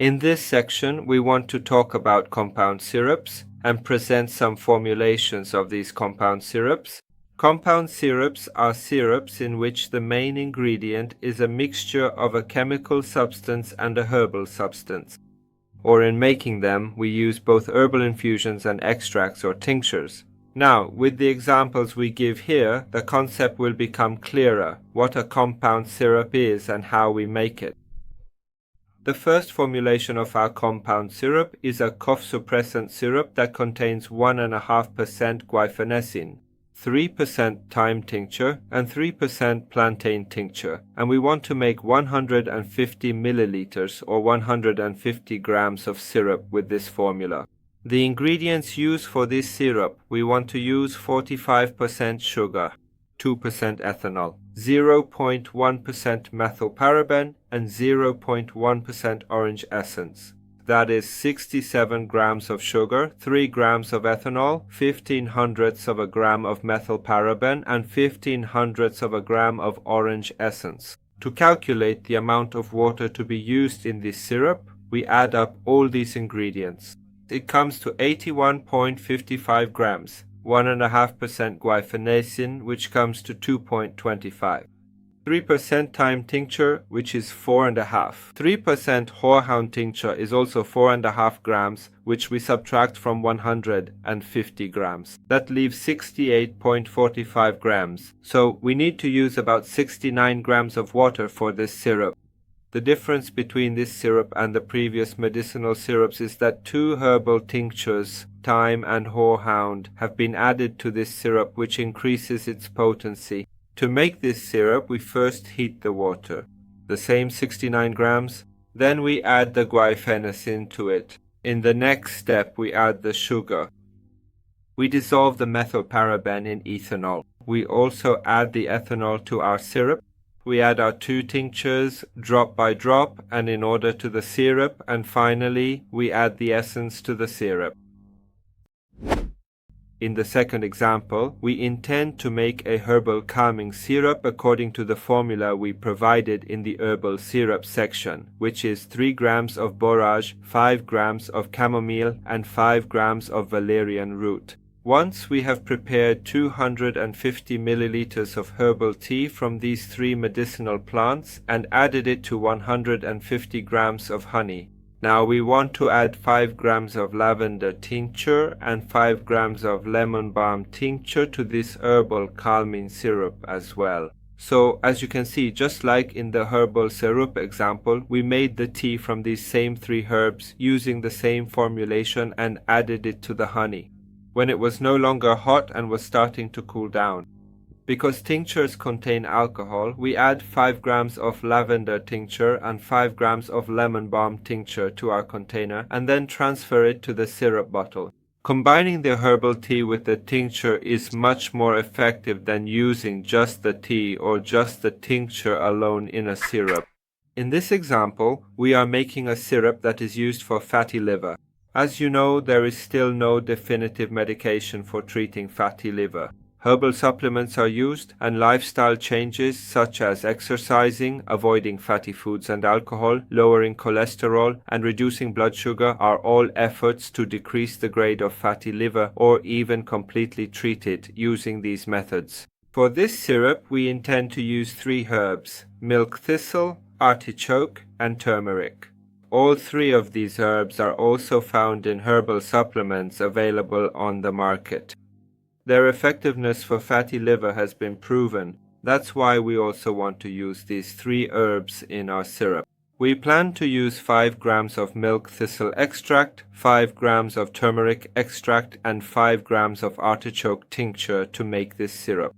In this section, we want to talk about compound syrups and present some formulations of these compound syrups. Compound syrups are syrups in which the main ingredient is a mixture of a chemical substance and a herbal substance. Or in making them, we use both herbal infusions and extracts or tinctures. Now, with the examples we give here, the concept will become clearer, what a compound syrup is and how we make it. The first formulation of our compound syrup is a cough suppressant syrup that contains 1.5% guaifenesin, 3% thyme tincture and 3% plantain tincture, and we want to make 150 milliliters or 150 grams of syrup with this formula. The ingredients used for this syrup, we want to use 45% sugar, 2% ethanol, 0.1% methylparaben and 0.1% orange essence. That is 67 grams of sugar, 3 grams of ethanol, 15 hundredths of a gram of methylparaben and 15 hundredths of a gram of orange essence. To calculate the amount of water to be used in this syrup, we add up all these ingredients. It comes to 81.55 grams, 1.5% guaifenesin, which comes to 2.25. 3% thyme tincture, which is 4.5. 3% horehound tincture is also 4.5 grams, which we subtract from 150 grams. That leaves 68.45 grams. So we need to use about 69 grams of water for this syrup. The difference between this syrup and the previous medicinal syrups is that 2 herbal tinctures, thyme and horehound, have been added to this syrup, which increases its potency. To make this syrup, we first heat the water, the same 69 grams, then we add the guaifenesin to it. In the next step, we add the sugar. We dissolve the methylparaben in ethanol. We also add the ethanol to our syrup. We add our 2 tinctures drop by drop and in order to the syrup, and finally we add the essence to the syrup. In the second example, we intend to make a herbal calming syrup according to the formula we provided in the herbal syrup section, which is 3 grams of borage, 5 grams of chamomile and 5 grams of valerian root. Once we have prepared 250 milliliters of herbal tea from these 3 medicinal plants and added it to 150 grams of honey. Now we want to add 5 grams of lavender tincture and 5 grams of lemon balm tincture to this herbal calming syrup as well. So as you can see, just like in the herbal syrup example, we made the tea from these same 3 herbs using the same formulation and added it to the honey when it was no longer hot and was starting to cool down. Because tinctures contain alcohol, we add 5 grams of lavender tincture and 5 grams of lemon balm tincture to our container and then transfer it to the syrup bottle. Combining the herbal tea with the tincture is much more effective than using just the tea or just the tincture alone in a syrup. In this example, we are making a syrup that is used for fatty liver. As you know, there is still no definitive medication for treating fatty liver. Herbal supplements are used, and lifestyle changes such as exercising, avoiding fatty foods and alcohol, lowering cholesterol, and reducing blood sugar are all efforts to decrease the grade of fatty liver or even completely treat it using these methods. For this syrup, we intend to use 3 herbs: milk thistle, artichoke, and turmeric. All 3 of these herbs are also found in herbal supplements available on the market. Their effectiveness for fatty liver has been proven. That's why we also want to use these 3 herbs in our syrup. We plan to use 5 grams of milk thistle extract, 5 grams of turmeric extract, and 5 grams of artichoke tincture to make this syrup.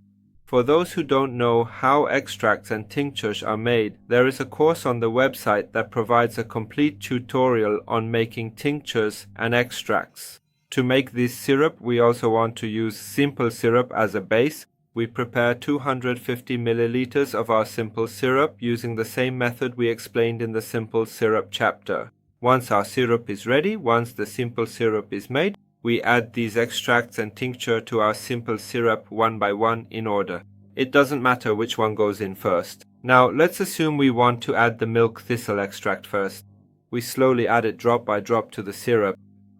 For those who don't know how extracts and tinctures are made, there is a course on the website that provides a complete tutorial on making tinctures and extracts. To make this syrup, we also want to use simple syrup as a base. We prepare 250 milliliters of our simple syrup using the same method we explained in the simple syrup chapter. Once our syrup is ready, once the simple syrup is made, we add these extracts and tincture to our simple syrup one by one in order. It doesn't matter which one goes in first. Now let's assume we want to add the milk thistle extract first. We slowly add it drop by drop to the syrup.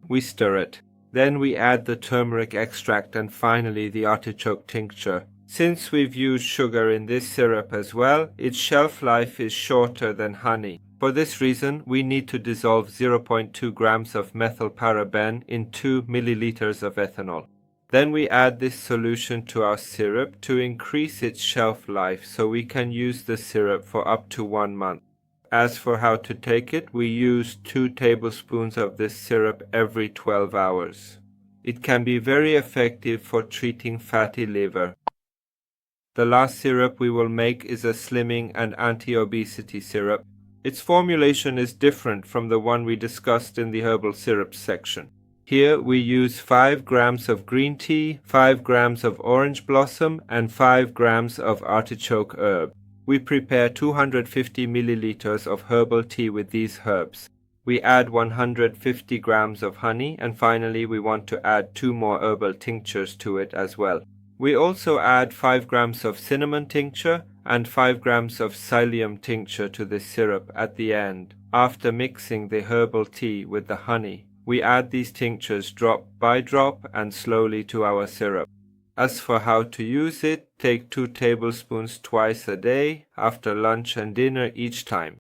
We stir it. Then we add the turmeric extract and finally the artichoke tincture. Since we've used sugar in this syrup as well, its shelf life is shorter than honey. For this reason, we need to dissolve 0.2 grams of methylparaben in 2 milliliters of ethanol. Then we add this solution to our syrup to increase its shelf life so we can use the syrup for up to 1 month. As for how to take it, we use 2 tablespoons of this syrup every 12 hours. It can be very effective for treating fatty liver. The last syrup we will make is a slimming and anti-obesity syrup. Its formulation is different from the one we discussed in the herbal syrups section. Here we use 5 grams of green tea, 5 grams of orange blossom, and 5 grams of artichoke herb. We prepare 250 milliliters of herbal tea with these herbs. We add 150 grams of honey, and finally we want to add 2 more herbal tinctures to it as well. We also add 5 grams of cinnamon tincture and 5 grams of psyllium tincture to the syrup at the end. After mixing the herbal tea with the honey, we add these tinctures drop by drop and slowly to our syrup. As for how to use it, take 2 tablespoons twice a day, after lunch and dinner each time.